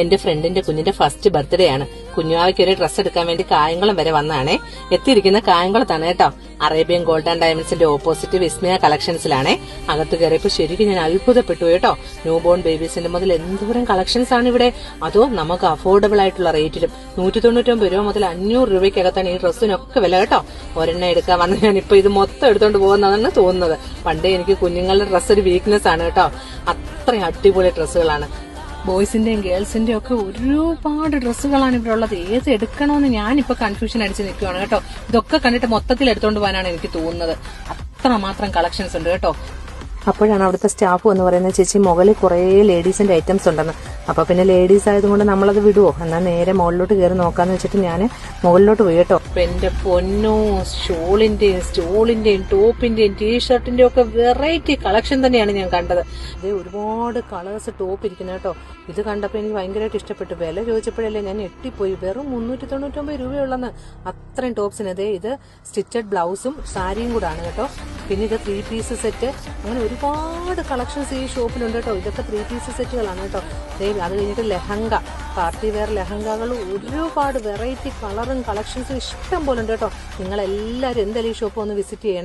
എന്റെ ഫ്രണ്ടിന്റെ കുഞ്ഞിന്റെ ഫസ്റ്റ് ബർത്ത്ഡേ ആണ്. കുഞ്ഞുവാവയ്ക്ക് ഒരു ഡ്രസ്സ് എടുക്കാൻ വേണ്ടി കായംകുളം വരെ വന്നതാണേ. എത്തിയിരിക്കുന്ന കായംകുളത്താണ് കേട്ടോ. അറേബ്യൻ ഗോൾഡ് ആൻഡ് ഡയമണ്ട്സിന്റെ ഓപ്പോസിറ്റ് വിസ്മയ കളക്ഷൻസിലാണേ. അകത്ത് കയറിയപ്പോ ശരിക്കും ഞാൻ അത്ഭുതപ്പെട്ടു കേട്ടോ. ന്യൂ ബോൺ ബേബീസിന്റെ മുതൽ എന്തോരം കളക്ഷൻസ് ആണ് ഇവിടെ. അതോ നമുക്ക് അഫോർഡബിൾ ആയിട്ടുള്ള റേറ്റിലും. 199 രൂപ മുതൽ 500 രൂപയ്ക്കകത്താണ് ഈ ഡ്രസ്സിനൊക്കെ വില കേട്ടോ. ഒരെണ്ണം എടുക്കാൻ വന്ന് ഞാനിപ്പോ ഇത് മൊത്തം എടുത്തോണ്ട് പോകുന്നതാണ് തോന്നുന്നത്. പണ്ടേ എനിക്ക് കുഞ്ഞുങ്ങളുടെ ഡ്രസ്സ് ഒരു വീക്ക്നെസ് ആണ് കേട്ടോ. അത്രയും അടിപൊളി ഡ്രസ്സുകളാണ്. ബോയ്സിന്റെയും ഗേൾസിന്റെയും ഒക്കെ ഒരുപാട് ഡ്രസ്സുകളാണ് ഇവിടെ ഉള്ളത്. ഏത് എടുക്കണമെന്ന് ഞാനിപ്പോ കൺഫ്യൂഷൻ അടിച്ച് നിൽക്കുകയാണ് കേട്ടോ. ഇതൊക്കെ കണ്ടിട്ട് മൊത്തത്തിൽ എടുത്തോണ്ട് പോകാനാണ് എനിക്ക് തോന്നുന്നത്. അത്രമാത്രം കളക്ഷൻസ് ഉണ്ട് കേട്ടോ. അപ്പോഴാണ് അവിടുത്തെ സ്റ്റാഫ് എന്ന് പറയുന്നത്, ചേച്ചി മുകളിൽ കുറേ ലേഡീസിന്റെ ഐറ്റംസ് ഉണ്ടെന്ന്. അപ്പൊ പിന്നെ ലേഡീസ് ആയതുകൊണ്ട് നമ്മളത് വിടുവോ, എന്നാൽ നേരെ മുകളിലോട്ട് കയറി നോക്കാന്ന് വെച്ചിട്ട് ഞാൻ മുകളിലോട്ട് പോയി കേട്ടോ. അപ്പൊ എന്റെ പൊന്നോ, ഷോളിന്റെയും സ്റ്റോളിന്റെയും ടോപ്പിന്റെയും ടീഷർട്ടിന്റെയും ഒക്കെ വെറൈറ്റി കളക്ഷൻ തന്നെയാണ് ഞാൻ കണ്ടത്. അതേ ഒരുപാട് കളേഴ്സ് ടോപ്പ് ഇരിക്കുന്നത് കേട്ടോ. ഇത് കണ്ടപ്പോ എനിക്ക് ഭയങ്കരമായിട്ട് ഇഷ്ടപ്പെട്ടു. വില ചോദിച്ചപ്പോഴല്ലേ ഞാൻ ഞെട്ടിപ്പോയി. വെറും 399 രൂപയുള്ളെന്ന്. അത്രയും ടോപ്സിന്. അതേ ഇത് സ്റ്റിച്ചഡ് ബ്ലൗസും സാരിയും കൂടാണ് കേട്ടോ. പിന്നെ ഇത് 3 പീസ് സെറ്റ്. അങ്ങനെ ഒരുപാട് കളക്ഷൻസ് ഈ ഷോപ്പിലുണ്ട് കേട്ടോ. ഇതൊക്കെ 3 പീസ് സെറ്റുകളാണ് കേട്ടോ. അത് കഴിഞ്ഞിട്ട് ലെഹങ്ക, പാർട്ടി വെയർ ലെഹങ്കകൾ, ഒരുപാട് വെറൈറ്റി കളറും കളക്ഷൻസും ഇഷ്ടം പോലെ ഉണ്ട് കേട്ടോ. നിങ്ങളെല്ലാവരും എന്തായാലും ഈ ഷോപ്പ് ഒന്ന് വിസിറ്റ് ചെയ്യണേ.